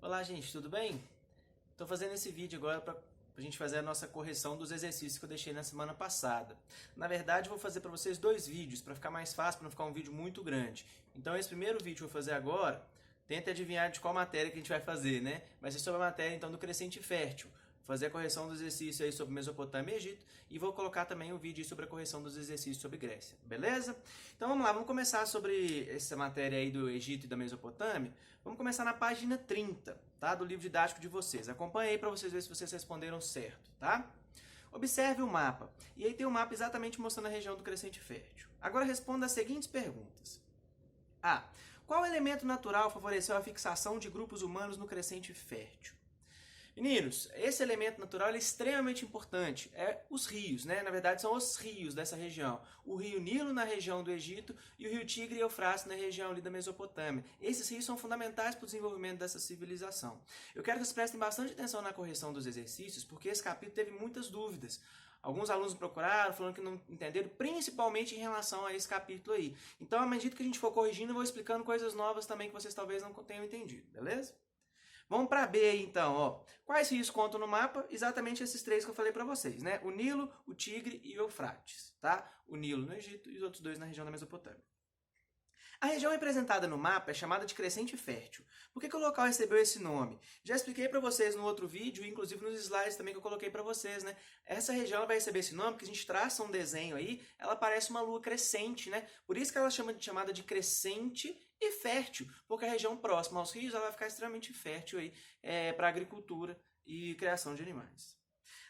Olá, gente, tudo bem? Estou fazendo esse vídeo agora para a gente fazer a nossa correção dos exercícios que eu deixei na semana passada. Na verdade, eu vou fazer para vocês dois vídeos, para ficar mais fácil, para não ficar um vídeo muito grande. Então, esse primeiro vídeo que eu vou fazer agora, tenta adivinhar de qual matéria que a gente vai fazer, né? Vai ser sobre a matéria, então, do crescente fértil. Vou fazer a correção dos exercícios aí sobre Mesopotâmia e Egito e vou colocar também um vídeo sobre a correção dos exercícios sobre Grécia, beleza? Então vamos lá, vamos começar sobre essa matéria aí do Egito e da Mesopotâmia. Vamos começar na página 30, tá? Do livro didático de vocês. Acompanhe aí para vocês verem se vocês responderam certo, tá? Observe o mapa. E aí tem um mapa exatamente mostrando a região do crescente fértil. Agora responda as seguintes perguntas. A. Qual elemento natural favoreceu a fixação de grupos humanos no crescente fértil? Meninos, esse elemento natural é extremamente importante, é os rios, né? Na verdade são os rios dessa região. O rio Nilo na região do Egito e o rio Tigre e Eufrates na região ali da Mesopotâmia. Esses rios são fundamentais para o desenvolvimento dessa civilização. Eu quero que vocês prestem bastante atenção na correção dos exercícios, porque esse capítulo teve muitas dúvidas. Alguns alunos procuraram, falando que não entenderam, principalmente em relação a esse capítulo aí. Então, à medida que a gente for corrigindo, eu vou explicando coisas novas também que vocês talvez não tenham entendido, beleza? Vamos para B aí, então, ó. Quais rios contam no mapa? Exatamente esses três que eu falei para vocês, né? O Nilo, o Tigre e o Eufrates, tá? O Nilo no Egito e os outros dois na região da Mesopotâmia. A região representada no mapa é chamada de crescente fértil. Por que o local recebeu esse nome? Já expliquei para vocês no outro vídeo, inclusive nos slides também que eu coloquei para vocês, né? Essa região vai receber esse nome porque a gente traça um desenho aí, ela parece uma lua crescente, né? Por isso que ela é chamada de crescente e fértil, porque a região próxima aos rios ela vai ficar extremamente fértil aí para agricultura e criação de animais.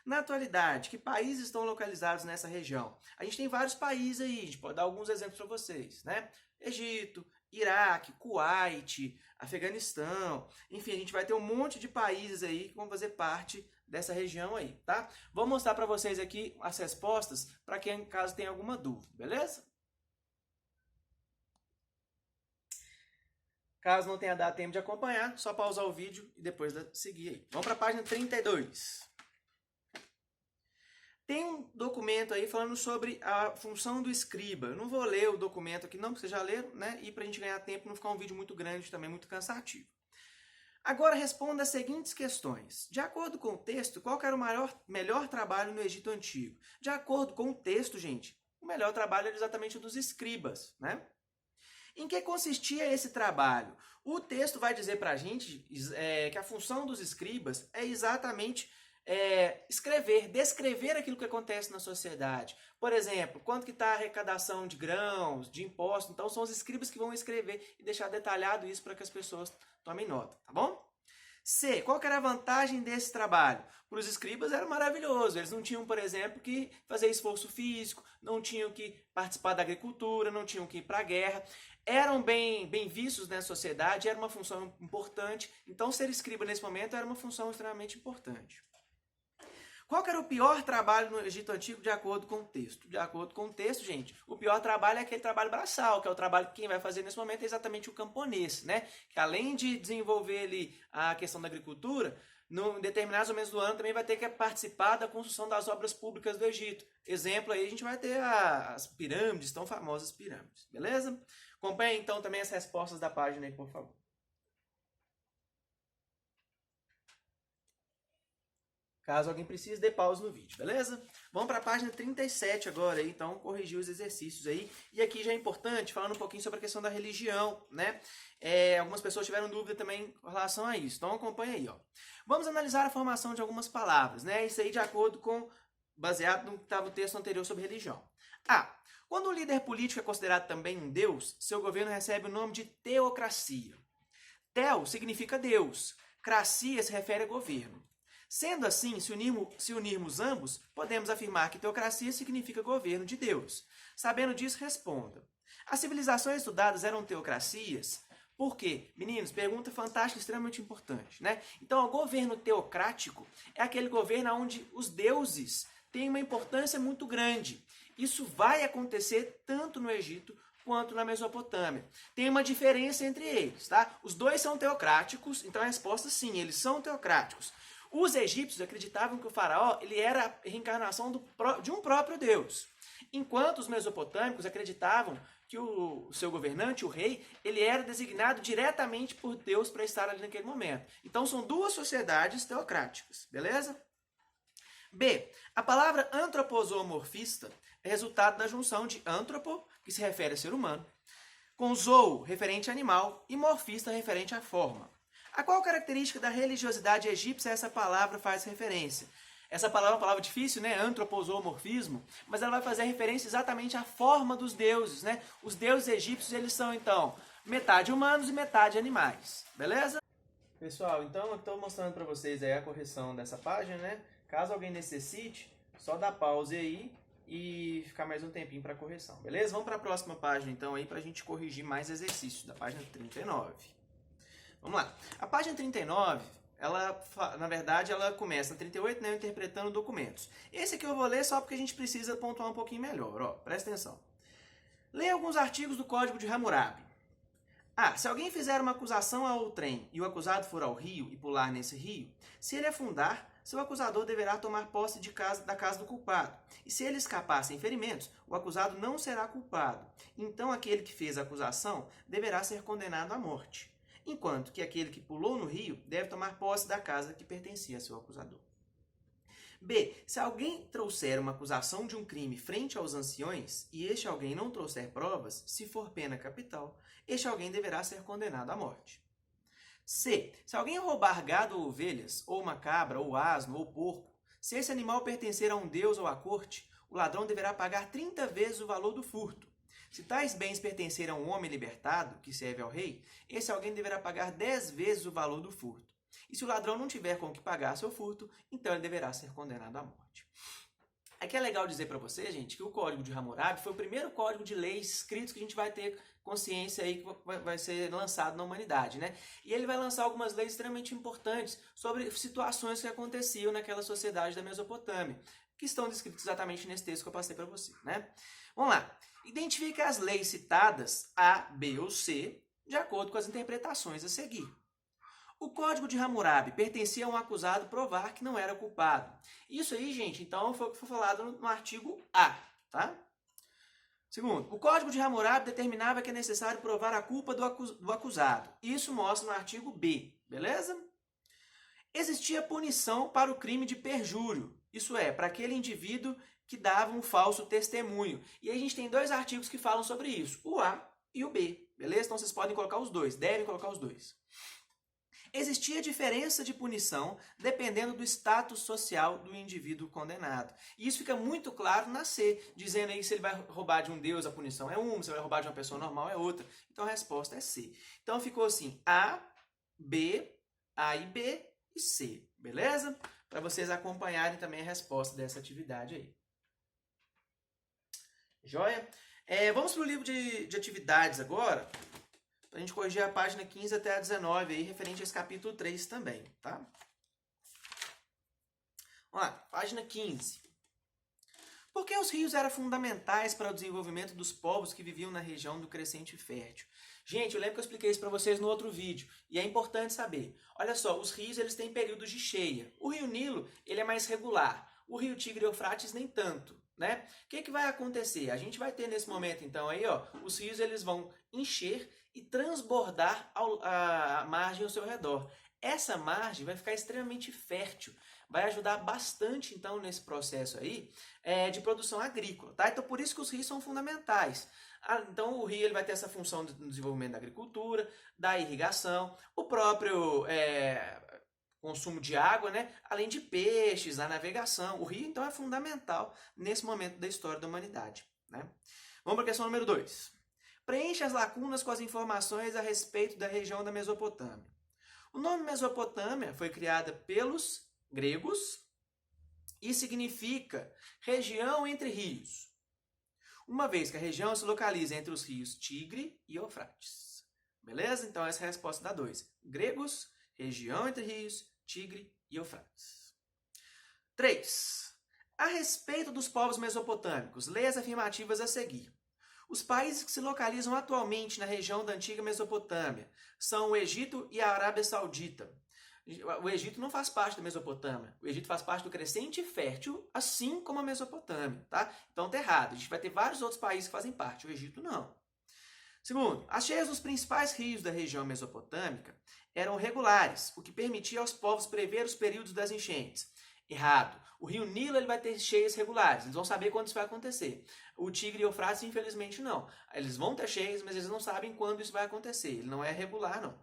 Na atualidade, que países estão localizados nessa região? A gente tem vários países aí, a gente pode dar alguns exemplos para vocês, né? Egito, Iraque, Kuwait, Afeganistão, enfim, a gente vai ter um monte de países aí que vão fazer parte dessa região aí, tá? Vou mostrar para vocês aqui as respostas para quem caso tenha alguma dúvida, beleza? Caso não tenha dado tempo de acompanhar, só pausar o vídeo e depois seguir aí. Vamos para a página 32. Tem um documento aí falando sobre a função do escriba. Eu não vou ler o documento aqui não, porque vocês já leram, né? E para a gente ganhar tempo não ficar um vídeo muito grande também, muito cansativo. Agora responda as seguintes questões. De acordo com o texto, qual que era o melhor trabalho no Egito Antigo? De acordo com o texto, gente, o melhor trabalho era exatamente o dos escribas, né? Em que consistia esse trabalho? O texto vai dizer para a gente que a função dos escribas é exatamente descrever aquilo que acontece na sociedade. Por exemplo, quanto que está a arrecadação de grãos, de impostos. Então, são os escribas que vão escrever e deixar detalhado isso para que as pessoas tomem nota, tá bom? C. Qual que era a vantagem desse trabalho? Para os escribas era maravilhoso. Eles não tinham, por exemplo, que fazer esforço físico, não tinham que participar da agricultura, não tinham que ir para a guerra. Eram bem vistos na sociedade, era uma função importante. Então, ser escriba nesse momento era uma função extremamente importante. Qual que era o pior trabalho no Egito Antigo de acordo com o texto? De acordo com o texto, gente, o pior trabalho é aquele trabalho braçal, que é o trabalho que quem vai fazer nesse momento é exatamente o camponês, né? Que além de desenvolver ali a questão da agricultura, em determinados momentos do ano também vai ter que participar da construção das obras públicas do Egito. Exemplo aí, a gente vai ter as pirâmides, tão famosas pirâmides, beleza? Acompanhe então também as respostas da página aí, por favor. Caso alguém precise, dê pausa no vídeo, beleza? Vamos para a página 37 agora, então, corrigir os exercícios aí. E aqui já é importante, falando um pouquinho sobre a questão da religião, né? Algumas pessoas tiveram dúvida também com relação a isso, então acompanha aí, ó. Vamos analisar a formação de algumas palavras, né? Isso aí de acordo com, baseado no que estava o texto anterior sobre religião. A. Quando um líder político é considerado também um deus, seu governo recebe o nome de teocracia. Teo significa Deus, cracia se refere a governo. Sendo assim, se unirmos ambos, podemos afirmar que teocracia significa governo de Deus. Sabendo disso, responda. As civilizações estudadas eram teocracias? Por quê? Meninos, pergunta fantástica, extremamente importante, né? Então, o governo teocrático é aquele governo onde os deuses têm uma importância muito grande. Isso vai acontecer tanto no Egito quanto na Mesopotâmia. Tem uma diferença entre eles, tá? Os dois são teocráticos, então a resposta sim, eles são teocráticos. Os egípcios acreditavam que o faraó ele era a reencarnação de um próprio Deus, enquanto os mesopotâmicos acreditavam que o seu governante, o rei, ele era designado diretamente por Deus para estar ali naquele momento. Então são duas sociedades teocráticas, beleza? B. A palavra antroposomorfista é resultado da junção de antropo, que se refere a ser humano, com zoo, referente a animal, e morfista, referente à forma. A qual característica da religiosidade egípcia essa palavra faz referência? Essa palavra é uma palavra difícil, né? Antroposomorfismo, mas ela vai fazer referência exatamente à forma dos deuses, né? Os deuses egípcios, eles são, então, metade humanos e metade animais, beleza? Pessoal, então eu estou mostrando para vocês aí a correção dessa página, né? Caso alguém necessite, só dá pause aí e ficar mais um tempinho para correção, beleza? Vamos para a próxima página, então, aí, para a gente corrigir mais exercícios, da página 39. Vamos lá. A página 39, ela, na verdade, ela começa na 38, né, interpretando documentos. Esse aqui eu vou ler só porque a gente precisa pontuar um pouquinho melhor, ó, presta atenção. Leia alguns artigos do Código de Hammurabi. Ah, se alguém fizer uma acusação a outrem e o acusado for ao rio e pular nesse rio, se ele afundar, seu acusador deverá tomar posse da casa do culpado. E se ele escapar sem ferimentos, o acusado não será culpado. Então aquele que fez a acusação deverá ser condenado à morte. Enquanto que aquele que pulou no rio deve tomar posse da casa que pertencia a seu acusador. B. Se alguém trouxer uma acusação de um crime frente aos anciões e este alguém não trouxer provas, se for pena capital, este alguém deverá ser condenado à morte. C. Se alguém roubar gado ou ovelhas, ou uma cabra, ou asno, ou porco, se esse animal pertencer a um deus ou à corte, o ladrão deverá pagar 30 vezes o valor do furto. Se tais bens pertencerem a um homem libertado, que serve ao rei, esse alguém deverá pagar 10 vezes o valor do furto. E se o ladrão não tiver com o que pagar seu furto, então ele deverá ser condenado à morte. Aqui é legal dizer para você, gente, que o Código de Hammurabi foi o primeiro código de leis escritos que a gente vai ter consciência aí que vai ser lançado na humanidade, né? E ele vai lançar algumas leis extremamente importantes sobre situações que aconteciam naquela sociedade da Mesopotâmia, que estão descritas exatamente nesse texto que eu passei para você, né? Vamos lá. Identifique as leis citadas A, B ou C, de acordo com as interpretações a seguir. O Código de Hammurabi pertencia a um acusado provar que não era culpado. Isso aí, gente, então foi falado no artigo A, tá? Segundo, o Código de Hammurabi determinava que é necessário provar a culpa do acusado. Isso mostra no artigo B, beleza? Existia punição para o crime de perjúrio. Isso é, para aquele indivíduo que dava um falso testemunho. E aí a gente tem dois artigos que falam sobre isso, o A e o B, beleza? Então vocês podem colocar os dois, devem colocar os dois. Existia diferença de punição dependendo do status social do indivíduo condenado. E isso fica muito claro na C, dizendo aí que se ele vai roubar de um deus, a punição é uma, se ele vai roubar de uma pessoa normal é outra. Então a resposta é C. Então ficou assim, A e B e C, beleza? Para vocês acompanharem também a resposta dessa atividade aí. Joia? Vamos para o livro de atividades agora. Para a gente corrigir a página 15 até a 19, aí, referente a esse capítulo 3 também, tá? Vamos lá, página 15. Por que os rios eram fundamentais para o desenvolvimento dos povos que viviam na região do Crescente Fértil? Gente, eu lembro que eu expliquei isso para vocês no outro vídeo, e é importante saber. Olha só, os rios eles têm períodos de cheia. O rio Nilo ele é mais regular, o rio Tigre e Eufrates nem tanto, né? O que vai acontecer? A gente vai ter nesse momento, então, aí, ó, os rios eles vão encher e transbordar a margem ao seu redor. Essa margem vai ficar extremamente fértil, vai ajudar bastante, então, nesse processo aí de produção agrícola, tá? Então, por isso que os rios são fundamentais. Então, o rio ele vai ter essa função no desenvolvimento da agricultura, da irrigação, o próprio consumo de água, né? Além de peixes, a navegação. O rio, então, é fundamental nesse momento da história da humanidade, né? Vamos para a questão número 2. Preencha as lacunas com as informações a respeito da região da Mesopotâmia. O nome Mesopotâmia foi criada pelos gregos e significa região entre rios, uma vez que a região se localiza entre os rios Tigre e Eufrates. Beleza? Então essa é a resposta da 2. Gregos, região entre rios, Tigre e Eufrates. 3. A respeito dos povos mesopotâmicos, leia as afirmativas a seguir. Os países que se localizam atualmente na região da antiga Mesopotâmia são o Egito e a Arábia Saudita. O Egito não faz parte da Mesopotâmia. O Egito faz parte do Crescente Fértil, assim como a Mesopotâmia, tá? Então tá errado. A gente vai ter vários outros países que fazem parte. O Egito não. Segundo, as cheias dos principais rios da região mesopotâmica eram regulares, o que permitia aos povos prever os períodos das enchentes. Errado. O rio Nilo ele vai ter cheias regulares, eles vão saber quando isso vai acontecer. O Tigre e o Eufrates, infelizmente, não. Eles vão ter cheias, mas eles não sabem quando isso vai acontecer. Ele não é regular, não.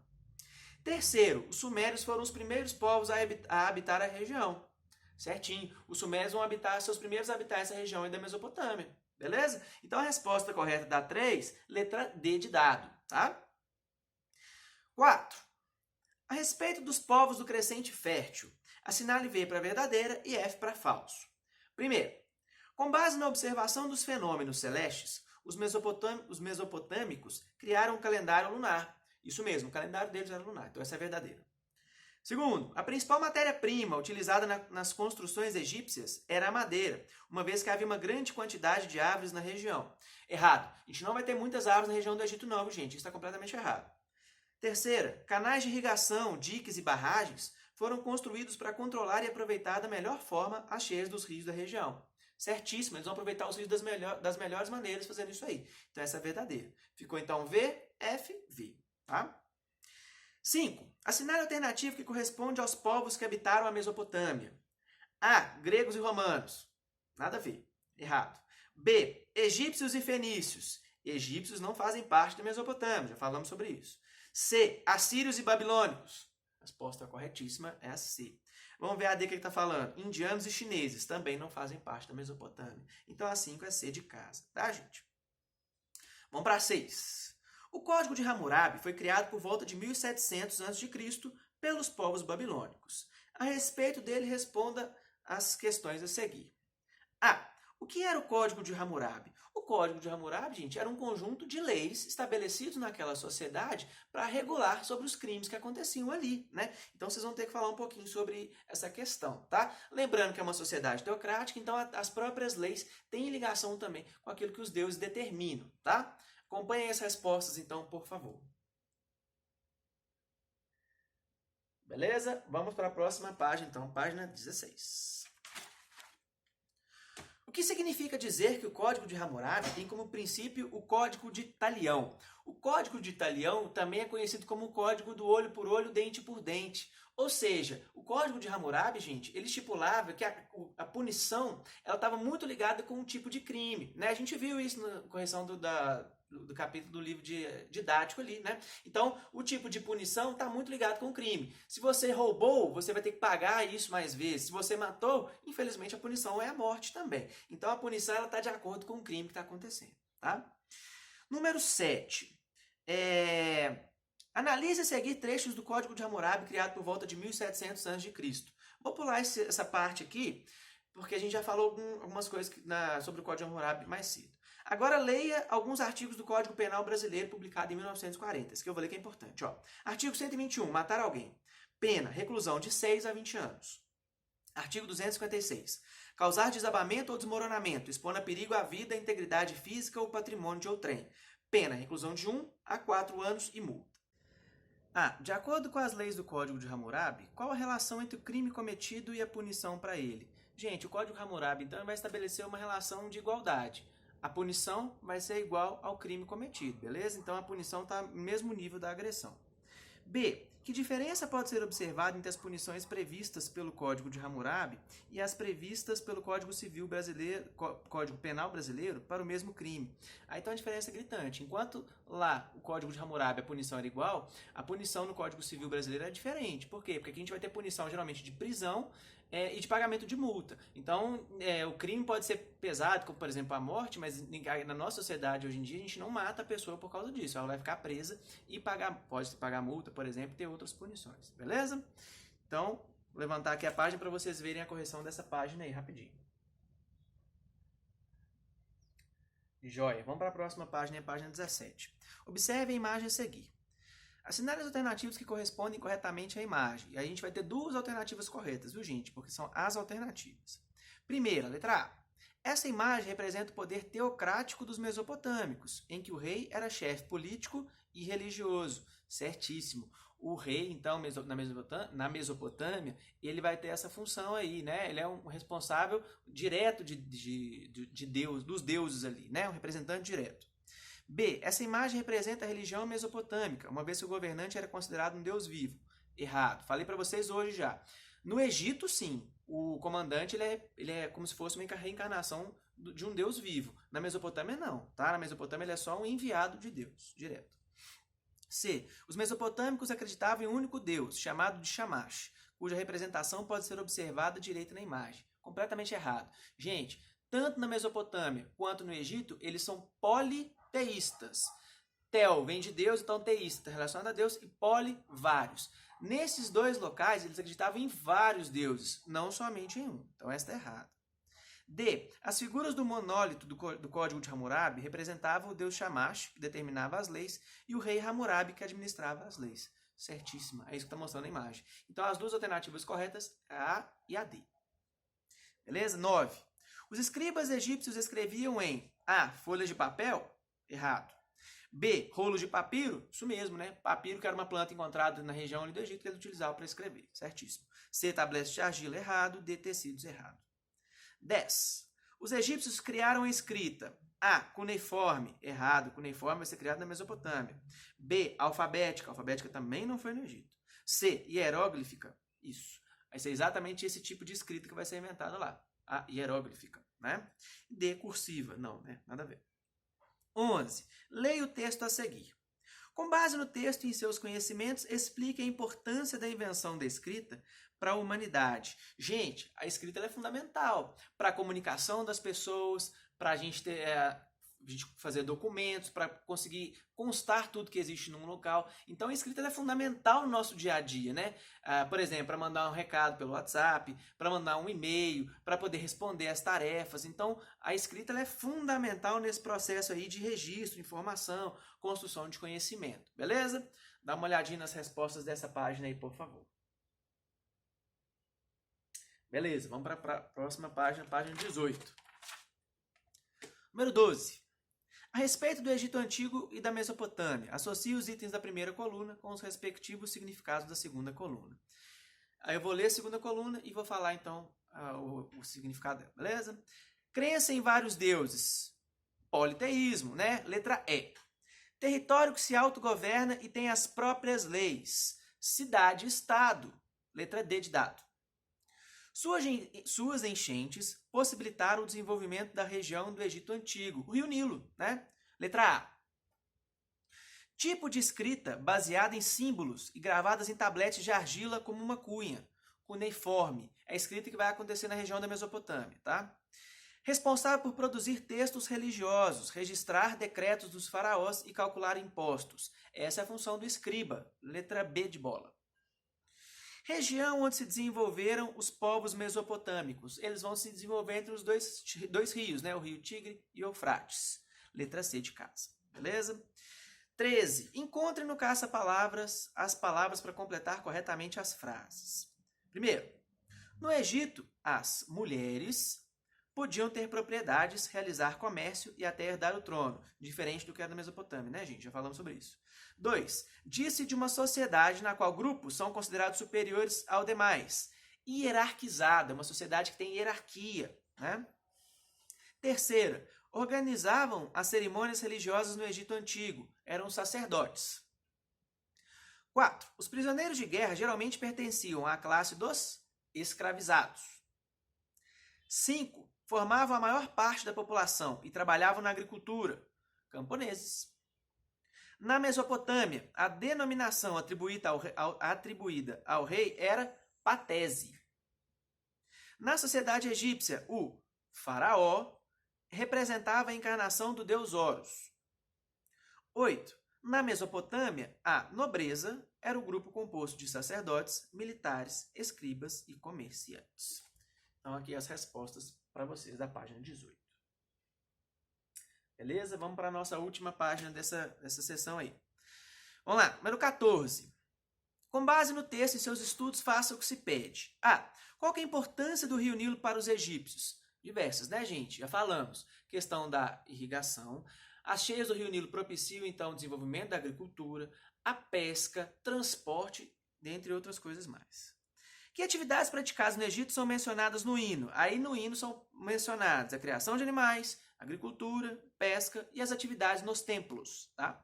Terceiro, os sumérios foram os primeiros povos a habitar a região. Certinho. Os sumérios vão habitar, seus primeiros habitantes da região da Mesopotâmia. Beleza? Então a resposta correta dá 3, letra D de dado. Tá? 4. A respeito dos povos do crescente fértil, assinale V para verdadeira e F para falso. Primeiro, com base na observação dos fenômenos celestes, os mesopotâmicos criaram um calendário lunar. Isso mesmo, o calendário deles era lunar, então essa é verdadeira. Segundo, a principal matéria-prima utilizada nas construções egípcias era a madeira, uma vez que havia uma grande quantidade de árvores na região. Errado. A gente não vai ter muitas árvores na região do Egito não, gente. Isso está completamente errado. Terceira, canais de irrigação, diques e barragens foram construídos para controlar e aproveitar da melhor forma as cheias dos rios da região. Certíssimo, eles vão aproveitar os rios das melhores maneiras fazendo isso aí. Então essa é verdadeira. Ficou então V, F, V. Tá? 5. Assinale a alternativa que corresponde aos povos que habitaram a Mesopotâmia. A. Gregos e romanos. Nada a ver. Errado. B. Egípcios e fenícios. Egípcios não fazem parte da Mesopotâmia. Já falamos sobre isso. C. Assírios e babilônicos. A resposta corretíssima é a C. Vamos ver a D que ele está falando. Indianos e chineses também não fazem parte da Mesopotâmia. Então a 5 é C de casa. Tá, gente? Vamos para 6. O Código de Hammurabi foi criado por volta de 1700 a.C. pelos povos babilônicos. A respeito dele, responda as questões a seguir. A. O que era o Código de Hammurabi? O Código de Hammurabi, gente, era um conjunto de leis estabelecidos naquela sociedade para regular sobre os crimes que aconteciam ali, né? Então vocês vão ter que falar um pouquinho sobre essa questão, tá? Lembrando que é uma sociedade teocrática, então as próprias leis têm ligação também com aquilo que os deuses determinam, tá? Acompanhem as respostas, então, por favor. Beleza? Vamos para a próxima página, então, página 16. O que significa dizer que o Código de Hammurabi tem como princípio o Código de Talião? O Código de Talião também é conhecido como o Código do olho por olho, dente por dente. Ou seja, o Código de Hammurabi, gente, ele estipulava que a punição ela estava muito ligada com um tipo de crime, né? A gente viu isso na correção do capítulo do livro didático ali, né? Então, o tipo de punição está muito ligado com o crime. Se você roubou, você vai ter que pagar isso mais vezes. Se você matou, infelizmente a punição é a morte também. Então, a punição está de acordo com o crime que está acontecendo, tá? Número 7. Analise a seguir trechos do Código de Hammurabi criado por volta de 1700 a.C. Vou pular essa parte aqui, porque a gente já falou algumas coisas sobre o Código de Hammurabi mais cedo. Agora leia alguns artigos do Código Penal Brasileiro publicado em 1940, esse que eu vou ler que é importante. Ó. Artigo 121, matar alguém. Pena, reclusão de 6 a 20 anos. Artigo 256. Causar desabamento ou desmoronamento, expondo a perigo a vida, a integridade física ou patrimônio de outrem. Pena, reclusão de 1 a 4 anos e multa. De acordo com as leis do Código de Hammurabi, qual a relação entre o crime cometido e a punição para ele? Gente, o Código de Hammurabi, então, vai estabelecer uma relação de igualdade. A punição vai ser igual ao crime cometido, beleza? Então, a punição está no mesmo nível da agressão. B. Que diferença pode ser observada entre as punições previstas pelo Código de Hammurabi e as previstas pelo Código Civil Brasileiro, Código Penal Brasileiro para o mesmo crime? Então a diferença é gritante. Enquanto lá o Código de Hammurabi a punição era igual, a punição no Código Civil Brasileiro é diferente. Por quê? Porque aqui a gente vai ter punição geralmente de prisão e de pagamento de multa. Então, o crime pode ser pesado, como por exemplo a morte, mas na nossa sociedade hoje em dia a gente não mata a pessoa por causa disso. Ela vai ficar presa e pode pagar multa, por exemplo, e ter outras punições. Beleza? Então, vou levantar aqui a página para vocês verem a correção dessa página aí, rapidinho. Joia. Vamos para a próxima página, a página 17. Observe a imagem a seguir. Assinale as alternativas que correspondem corretamente à imagem. E aí a gente vai ter duas alternativas corretas, viu, gente? Porque são as alternativas. Primeira, letra A. Essa imagem representa o poder teocrático dos mesopotâmicos, em que o rei era chefe político e religioso. Certíssimo. O rei, então, na Mesopotâmia, ele vai ter essa função aí, né? Ele é um responsável direto de Deus, dos deuses ali, né? Um representante direto. B. Essa imagem representa a religião mesopotâmica, uma vez que o governante era considerado um deus vivo. Errado. Falei para vocês hoje já. No Egito, sim, o comandante ele é como se fosse uma reencarnação de um deus vivo. Na Mesopotâmia, não. Tá? Na Mesopotâmia, ele é só um enviado de Deus, direto. C. Os mesopotâmicos acreditavam em um único deus, chamado de Shamash, cuja representação pode ser observada direita na imagem. Completamente errado. Gente, tanto na Mesopotâmia quanto no Egito, eles são politeístas. Tel vem de Deus, então teísta, relacionado a Deus, e poli, vários. Nesses dois locais, eles acreditavam em vários deuses, não somente em um. Então, esta é errada. D. As figuras do monólito do Código de Hammurabi representavam o deus Shamash, que determinava as leis, e o rei Hammurabi, que administrava as leis. Certíssima. É isso que está mostrando a imagem. Então, as duas alternativas corretas, a A e a D. Beleza? 9. Os escribas egípcios escreviam em A. Folhas de papel? Errado. B. Rolos de papiro? Isso mesmo, né? Papiro, que era uma planta encontrada na região ali do Egito que eles utilizavam para escrever. Certíssimo. C. Tabletes de argila? Errado. D. Tecidos? Errado. 10. Os egípcios criaram a escrita A. Cuneiforme? Errado. Cuneiforme vai ser criado na Mesopotâmia. B. Alfabética? Alfabética também não foi no Egito. C. Hieróglifica? Isso. Vai ser exatamente esse tipo de escrita que vai ser inventada lá. A hieróglifica, né? D. Cursiva? Não, né? Nada a ver. 11. Leia o texto a seguir. Com base no texto e em seus conhecimentos, explique a importância da invenção da escrita para a humanidade. Gente, a escrita é fundamental para a comunicação das pessoas, para a gente fazer documentos, para conseguir constar tudo que existe num local. Então, a escrita é fundamental no nosso dia a dia, né? Por exemplo, para mandar um recado pelo WhatsApp, para mandar um e-mail, para poder responder as tarefas. Então, a escrita é fundamental nesse processo aí de registro, informação, construção de conhecimento. Beleza? Dá uma olhadinha nas respostas dessa página aí, por favor. Beleza, vamos para a próxima página, página 18. Número 12. A respeito do Egito Antigo e da Mesopotâmia, associe os itens da primeira coluna com os respectivos significados da segunda coluna. Aí eu vou ler a segunda coluna e vou falar, então, o significado dela, beleza? Crença em vários deuses. Politeísmo, né? Letra E. Território que se autogoverna e tem as próprias leis. Cidade-estado. Letra D de dado. Suas enchentes possibilitaram o desenvolvimento da região do Egito Antigo, o Rio Nilo, né? Letra A. Tipo de escrita baseada em símbolos e gravadas em tabletes de argila como uma cunha, cuneiforme. É a escrita que vai acontecer na região da Mesopotâmia, tá? Responsável por produzir textos religiosos, registrar decretos dos faraós e calcular impostos. Essa é a função do escriba. Letra B de bola. Região onde se desenvolveram os povos mesopotâmicos. Eles vão se desenvolver entre os dois rios, né? O rio Tigre e o Eufrates. Letra C de casa. Beleza? 13. Encontre no caça-palavras as palavras para completar corretamente as frases. Primeiro, no Egito, as mulheres podiam ter propriedades, realizar comércio e até herdar o trono, diferente do que era na Mesopotâmia, né, gente? Já falamos sobre isso. 2. Disse de uma sociedade na qual grupos são considerados superiores ao demais. Hierarquizada, uma sociedade que tem hierarquia, né? Terceira, organizavam as cerimônias religiosas no Egito Antigo. Eram sacerdotes. 4. Os prisioneiros de guerra geralmente pertenciam à classe dos escravizados. 5. Formavam a maior parte da população e trabalhavam na agricultura. Camponeses. Na Mesopotâmia, a denominação atribuída ao rei era patese. Na sociedade egípcia, o faraó representava a encarnação do deus Horus. 8. Na Mesopotâmia, a nobreza era o grupo composto de sacerdotes, militares, escribas e comerciantes. Então, aqui as respostas para vocês da página 18. Beleza? Vamos para a nossa última página dessa sessão aí. Vamos lá, número 14. Com base no texto e seus estudos, faça o que se pede. A. Qual que é a importância do Rio Nilo para os egípcios? Diversas, né, gente? Já falamos. Questão da irrigação. As cheias do Rio Nilo propiciam, então, o desenvolvimento da agricultura, a pesca, transporte, dentre outras coisas mais. Que atividades praticadas no Egito são mencionadas no hino? Aí no hino são mencionadas a criação de animais, agricultura, pesca e as atividades nos templos, tá?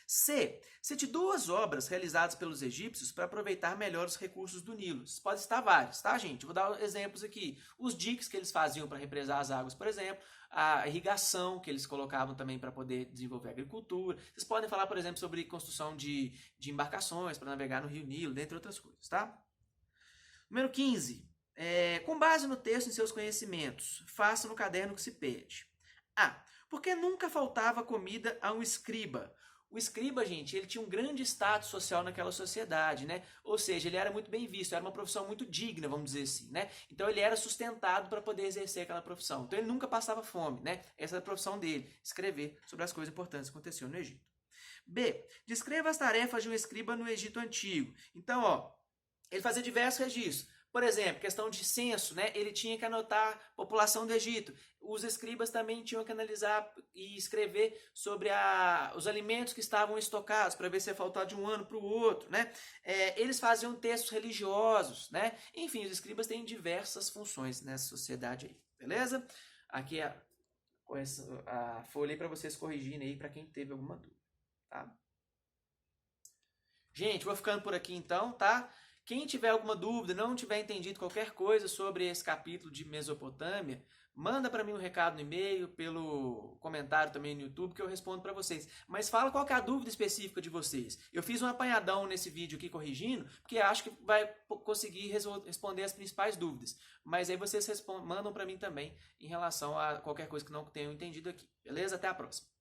C. Cite 2 obras realizadas pelos egípcios para aproveitar melhor os recursos do Nilo. Pode citar vários, tá, gente? Vou dar exemplos aqui. Os diques que eles faziam para represar as águas, por exemplo. A irrigação que eles colocavam também para poder desenvolver a agricultura. Vocês podem falar, por exemplo, sobre construção de embarcações para navegar no Rio Nilo, dentre outras coisas, tá? Número 15. Com base no texto e seus conhecimentos, faça no caderno que se pede. A. Porque nunca faltava comida a um escriba. O escriba, gente, ele tinha um grande status social naquela sociedade, né? Ou seja, ele era muito bem visto, era uma profissão muito digna, vamos dizer assim, né? Então ele era sustentado para poder exercer aquela profissão. Então ele nunca passava fome, né? Essa era a profissão dele, escrever sobre as coisas importantes que aconteciam no Egito. B. Descreva as tarefas de um escriba no Egito Antigo. Então, ele fazia diversos registros. Por exemplo, questão de censo, né? Ele tinha que anotar a população do Egito. Os escribas também tinham que analisar e escrever sobre os alimentos que estavam estocados, para ver se ia faltar de um ano para o outro, né? Eles faziam textos religiosos, né? Enfim, os escribas têm diversas funções nessa sociedade aí, beleza? Aqui a folha aí para vocês corrigirem aí, para quem teve alguma dúvida, tá? Gente, vou ficando por aqui então, tá? Quem tiver alguma dúvida, não tiver entendido qualquer coisa sobre esse capítulo de Mesopotâmia, manda para mim um recado no e-mail, pelo comentário também no YouTube, que eu respondo para vocês. Mas fala qual que é a dúvida específica de vocês. Eu fiz um apanhadão nesse vídeo aqui corrigindo, porque acho que vai conseguir responder as principais dúvidas. Mas aí vocês mandam para mim também em relação a qualquer coisa que não tenham entendido aqui. Beleza? Até a próxima.